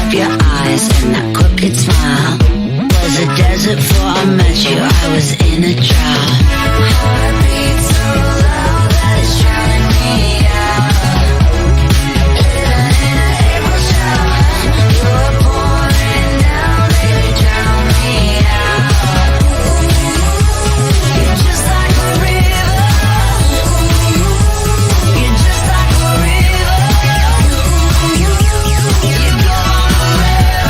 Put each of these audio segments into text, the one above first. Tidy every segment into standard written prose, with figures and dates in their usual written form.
have your eyes and that crooked smile. Was a desert before I met you, I was in a drought. My heart beats so loud that it's drowning me out. Living in an April shower, you're pouring down, baby, drown me out. You're just like a river. You're just like a river. You go on forever.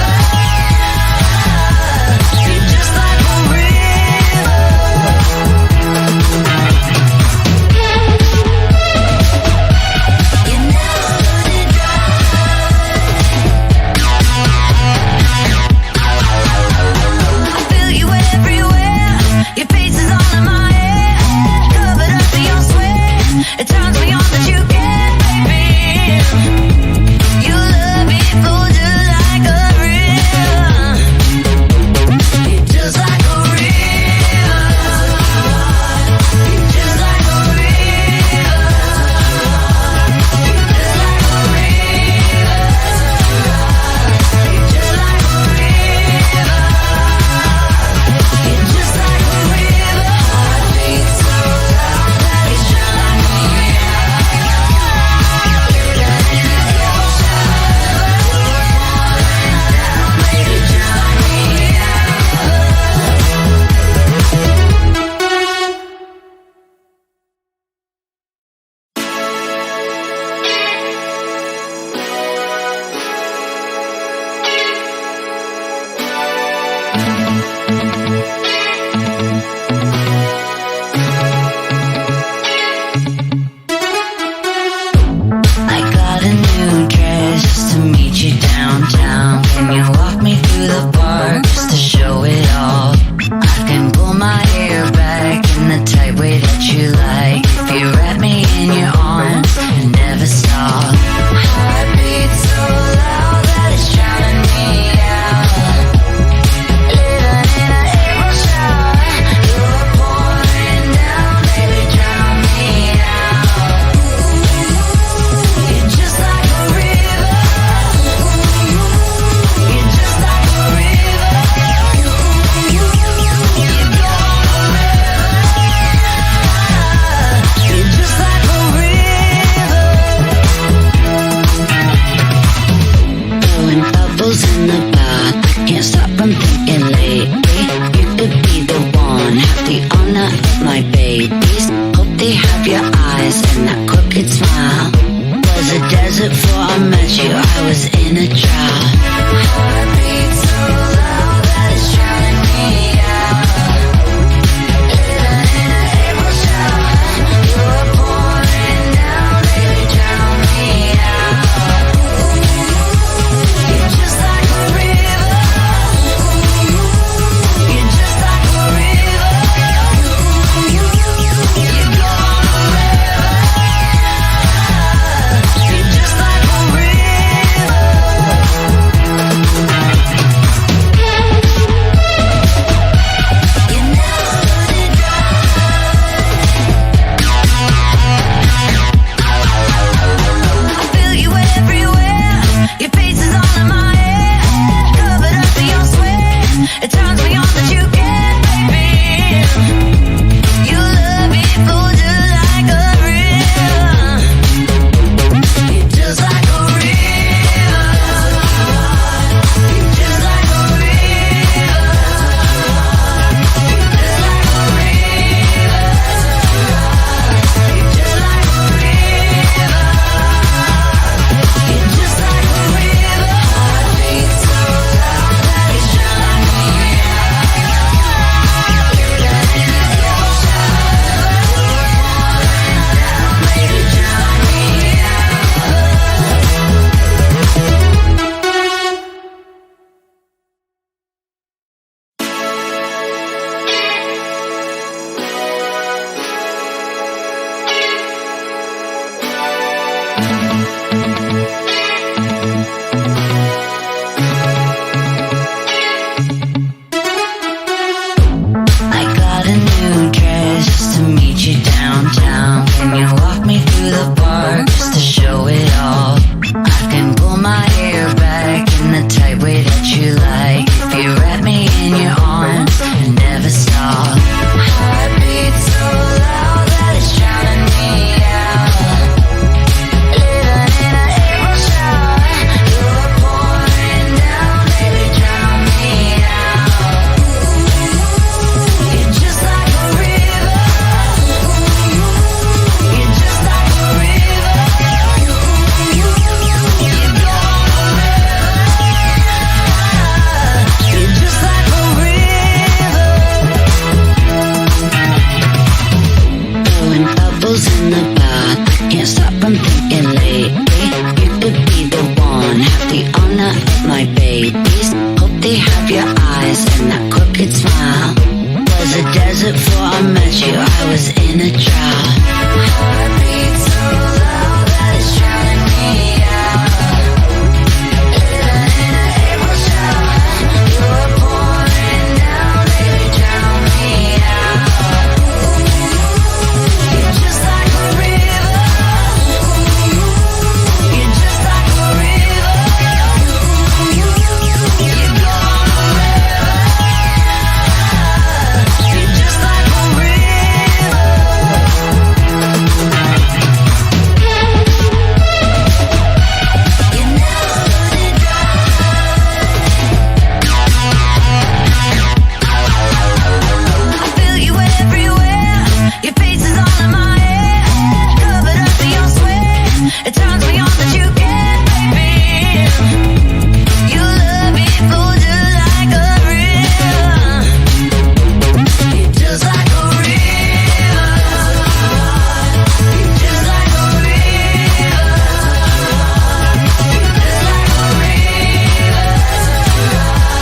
You're just like a river. You never let it I feel you everywhere. Your face is all in my head. Covered up in your sweat. It turns me on that you can, baby. You love me for just like a river. You're just like a river. You're just like a river. You're just like a river. You're just like a river. You're just like a river. Heart beats so loud that it's drowning me out. Living in an April shower, pouring down, baby, drown me I got a new dress just to meet you downtown. Can you walk me through the park just to show it all? I can pull my hair back in the tight way that you like. If you wrap me in your arms and never stop. Heart beats so loud that it's drowning me out. Living in an April shower, you're pouring down, baby, drown me out. You're just like a river. You're just like a river. You go on forever. You're just like a river. Blowing bubbles in the bath. Can't stop from thinking lately. You could be the one, have the honor of my babies. Hope they have your eyes and that crooked smile. Was a desert before I met you, I was in a drought. My heart beats so loud that it's drowning me out. Living in an April shower, you're pouring down, baby, drown me out. You're just like a river. You're just like a river. You go on forever. You're just like a river. they have your eyes and that crooked smile. Was a desert before I met you, I was in a drought. My heart beats so loud that it's drowning me out. Living in an April shower, you were pouring down, baby, drown me out. You're just like a river. You're just like a river. You go on forever. You're just like a river. You never let it I feel you everywhere. Your face is all in my head. Covered up in your sweat. It turns me on that you care, baby. You love me flow just like a river. You're just like a river. You're just like a river. You're just like a river.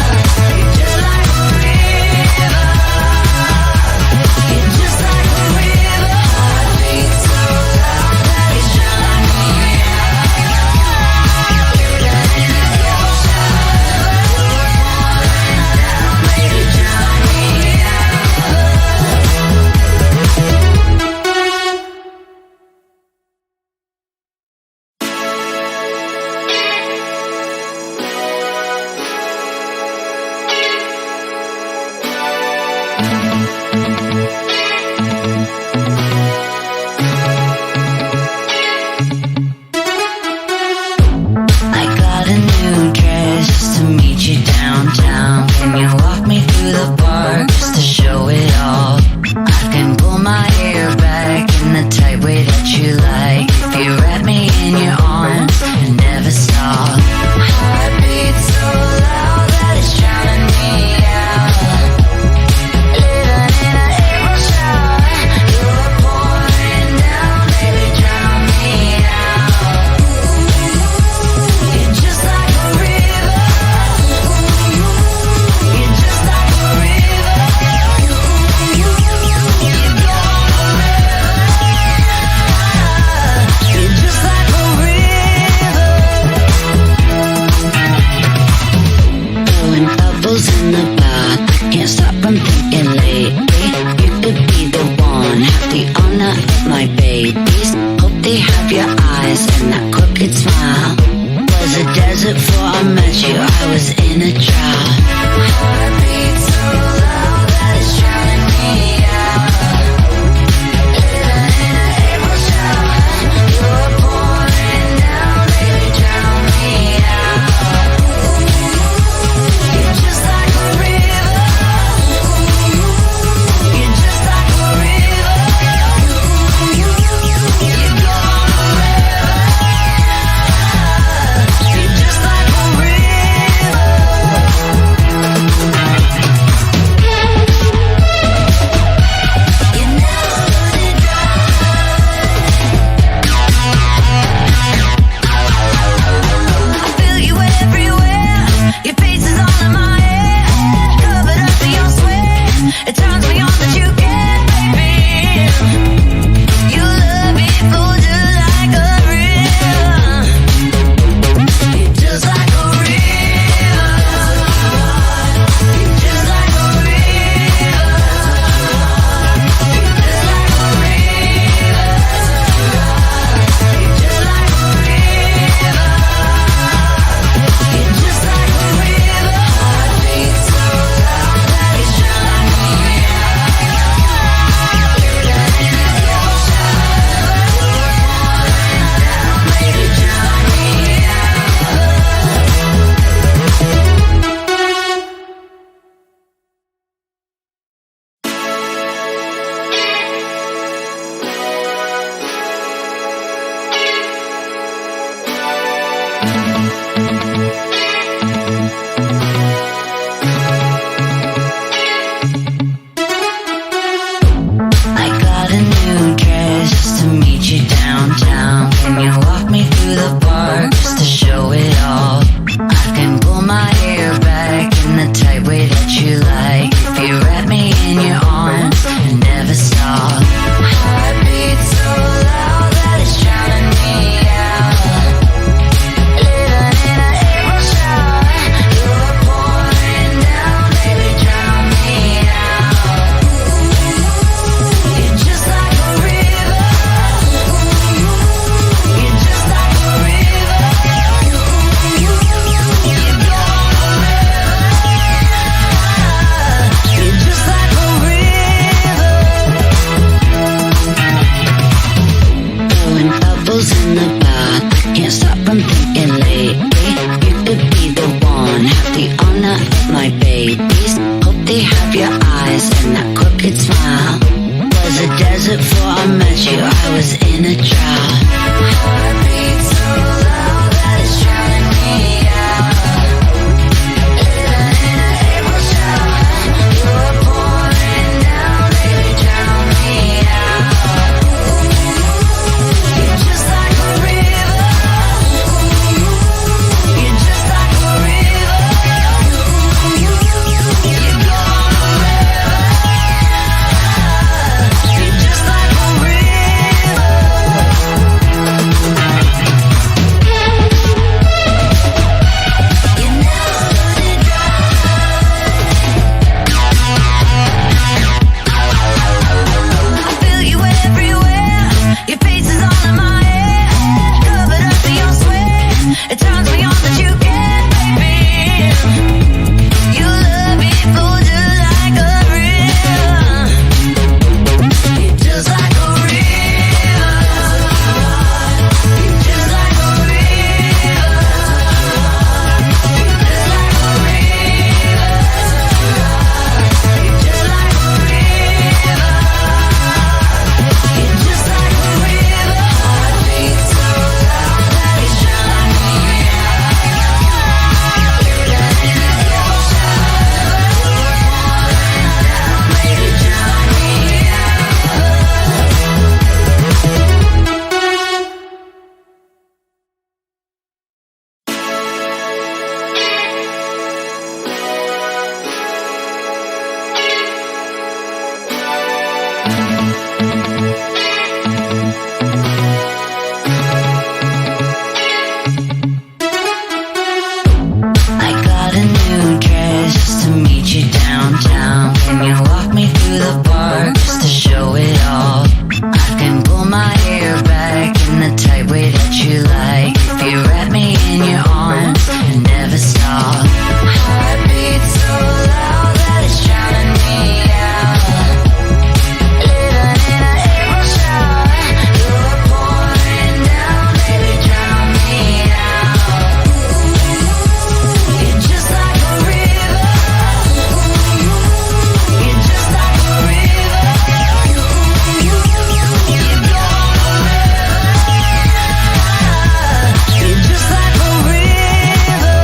You're just like a river. You're just like a river. Heart beats so loud that it's drowning me out. Living in an April shower, pouring down, baby, drown me I got a new dress just to meet you downtown. Can you walk me through the park just to show it all? I can pull my hair back in the tight way that you like. If you wrap me in your arms and never stop. My heart beats so loud that it's drowning me out. Living in an April shower, you were pouring down, baby, drown me out. You're just like a river. You're just like a river. You go on forever. You're just like a river. Blowing bubbles in the bath. Can't stop from thinking lately. You could be the one. Have the honor of my babies. Hope they have your eyes and that crooked smile. Was a desert before I met you, I was in a drought. My heart beats so loud that it's drowning me out. Living in an April shower, you were pouring down, baby, drown me out. You're just like a river. you like if you wrap me in your arms and never stop. Heartbeat so loud that it's drowning me out. Living in an April shower, you're pouring down, baby, drown me out. You're just like a river. You're just like a river. You go You're just like a river. Blowing bubbles in the bath. Can't stop from thinking lately. You could be the one. Have the honor of my babies. Hope they have your eyes and that crooked smile. Was a desert before I met you. I was in a drought. Heartbeat so loud that it's drowning me out. Living in an April shower, you're pouring down, baby, drown me out. You're just like a river. You're just like a river. You go You're just like a river. You never run it dry. I feel you everywhere. Your face is all in my head. Covered up in your sweat. It turns me on that you can, baby. You love me for just like a river. You're just like a river. You're just like a river. You're just like a river. You're just like a river. You're just like a river. Heartbeat so loud that it's drowning me out. Living in an April shower, pouring down, baby, drown me I got a new dress just to meet you downtown. Can you walk me through the park just to show it off? I can pull my hair back in the tight way that you like if you wrap me in your arms and never stop. Heartbeat so loud that it's drowning me out. Living in an April shower, you're pouring down, baby, drown me out. You're just like a river. You're just like a river. You go You're just like a river.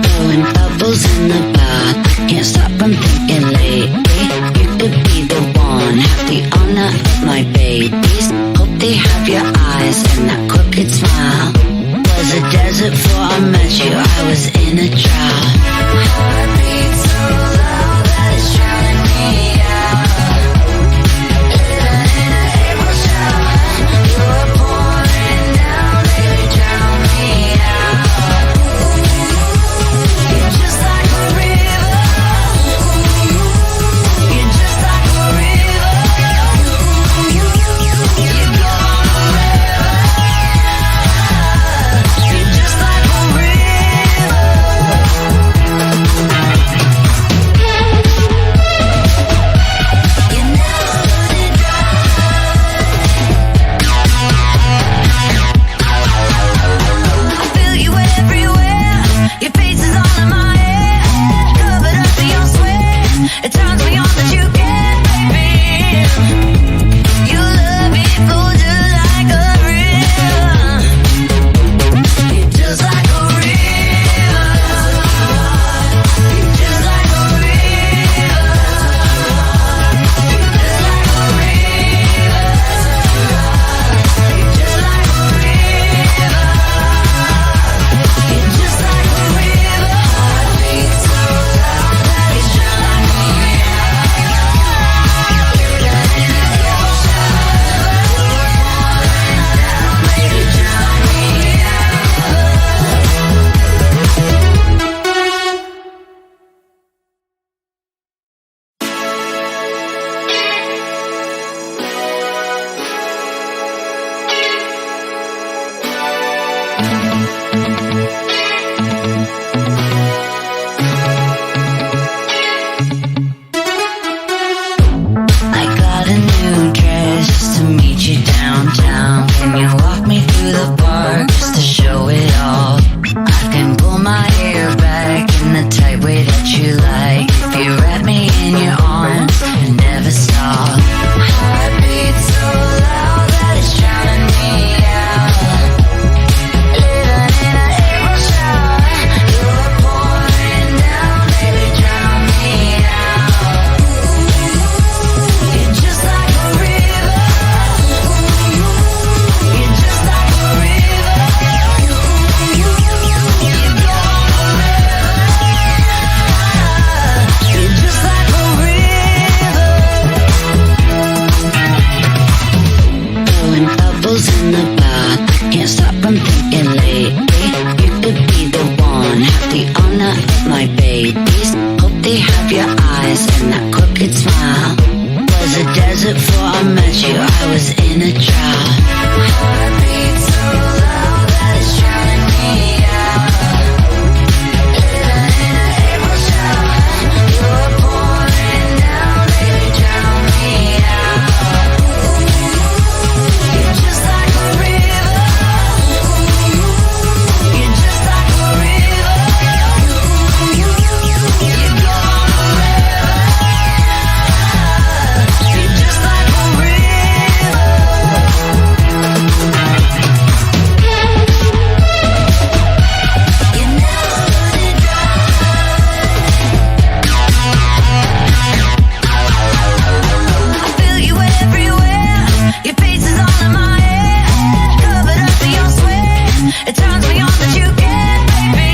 Blowing bubbles in the bath. Can't stop from thinking lately. You could be the one. Have the honor of my babies. Hope they have your eyes and that crooked smile. Was a desert before I met you. I was in a drought. Heartbeat so loud that it's drowning me out. Living in an April shower, you're pouring down, baby, drown me out. You're just like a river. You're just like a river. You go You're just like a river. I got a new dress just to meet you downtown. Can you walk me through the park just to show it all? I can pull my hair back in the tight way that you like. If you wrap me in your arms and never stop. Heartbeat so loud that it's drowning me out. Living in an April shower, you're pouring down, baby, drown me out. You're just like a river. You're just like a river. You go on a river. You're just like a river. Blowing bubbles in the bath. Can't stop from thinking lately. You could be the one. Have the honor of my babies. Hope they have your eyes and that crooked smile. Was a desert before I met you. I was in a drought. Heartbeat so loud that it's drowning me out. Living in an April shower, you're pouring down, baby, drown me out. You're just like a river. You're just like a river. You go on a river. You're just like a river. You're never gonna I feel you everywhere. Your face is all in my head. Covered up in your sweat. It turns me on that you care, baby.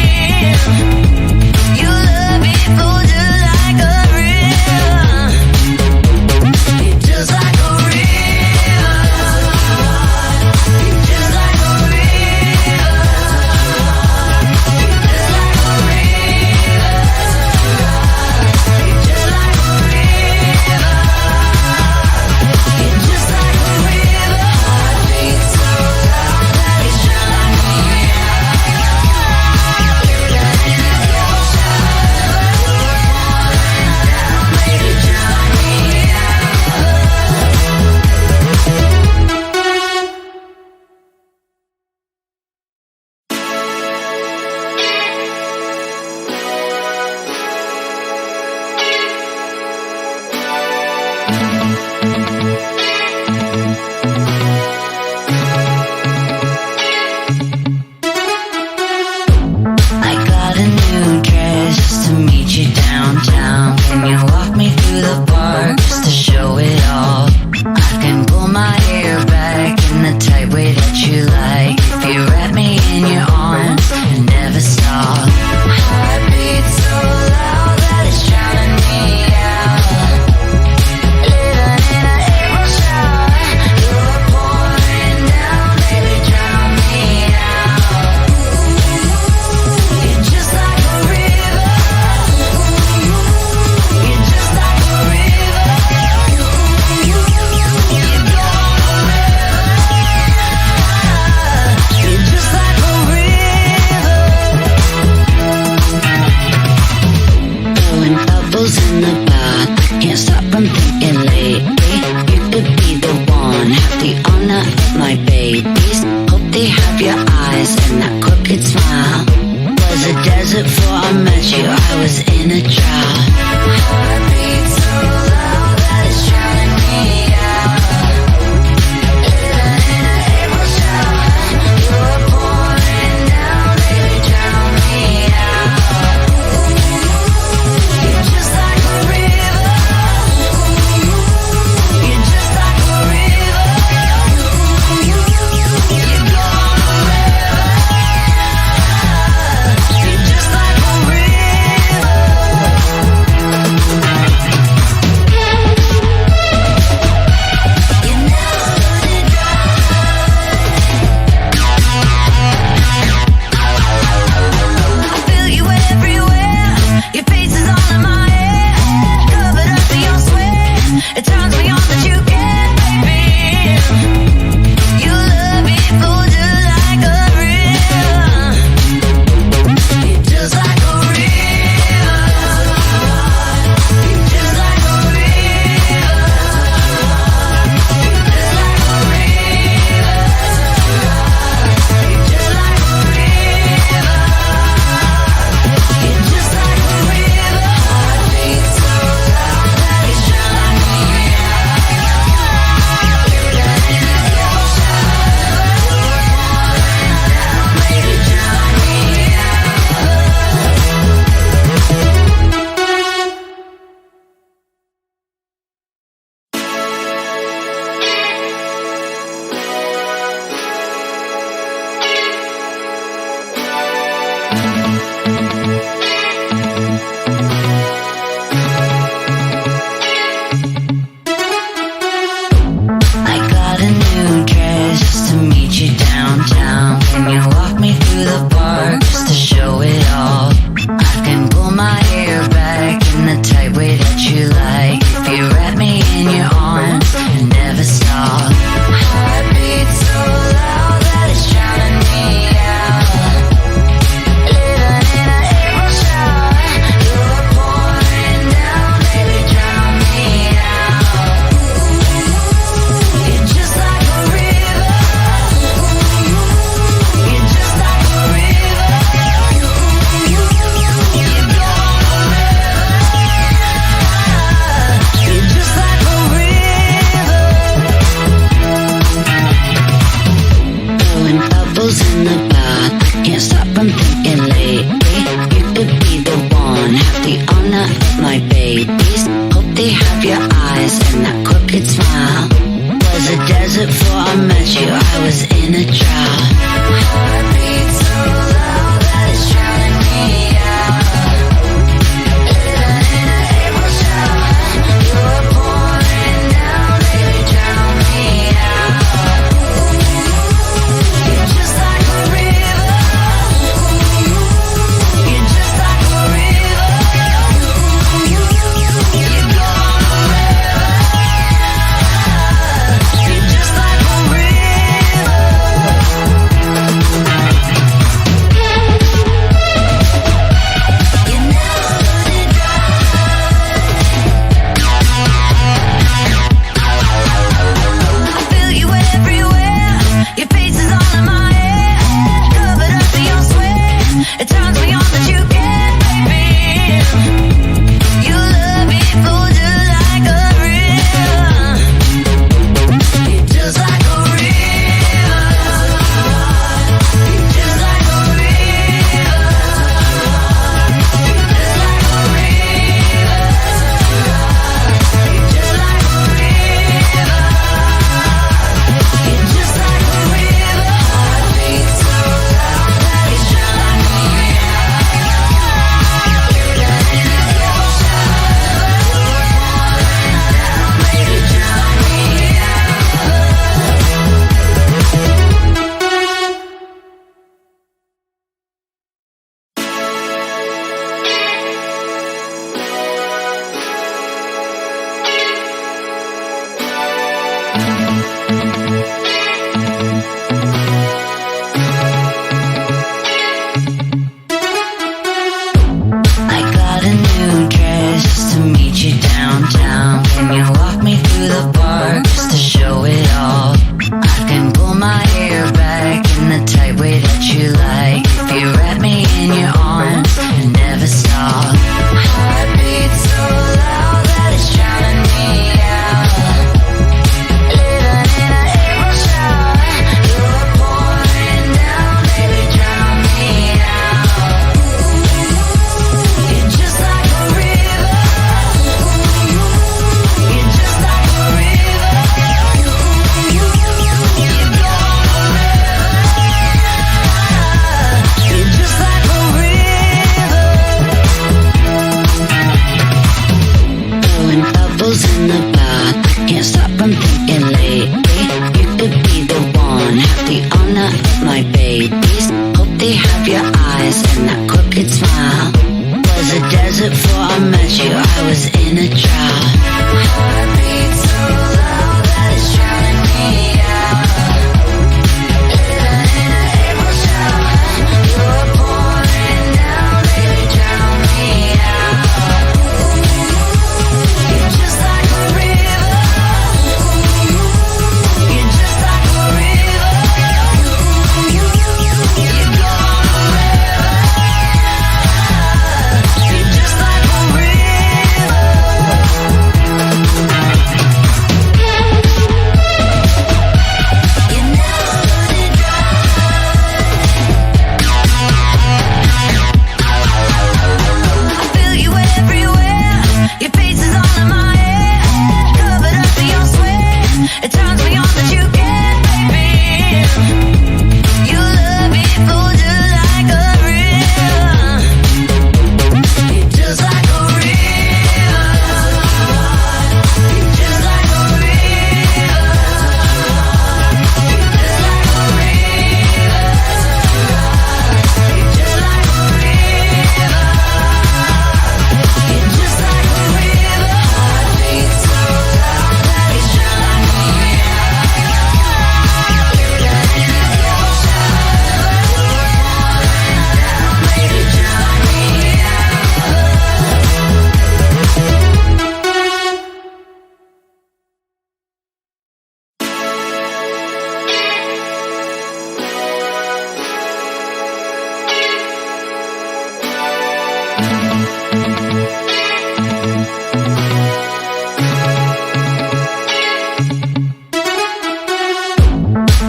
You love me for just like a river. You're just like a river. You're just like a river. You're just like a river. You're just like a river. You're just like a river. Heartbeat so loud that it's drowning me out. Living in an April shower, you're pouring down, baby, drown me I got a new dress just to meet you downtown. Can you walk me through the park just to show it all? I can pull my hair back in the tight way that you like. If you wrap me in your arms and never stop. Heartbeat so loud that it's drowning me out. Living in an April shower, you're pouring down, baby, drown me out. You're just like a river. You're just like a river. You go on a river. You're just like a river. Blowing bubbles in the bath. Can't stop from thinking lately. You could be the one. Have the honor of my babies. Hope they have your eyes and that crooked smile. Was a desert before I met you. I was in a drought. Heartbeat so loud that it's drowning me out. Living in an April shower, you're pouring down, baby, drown me out. You're just like a river. You're just like a river. You go on a river. You're just like a river.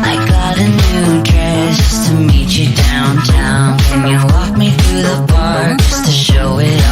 I got a new dress just to meet you downtown. Can you walk me through the park just to show it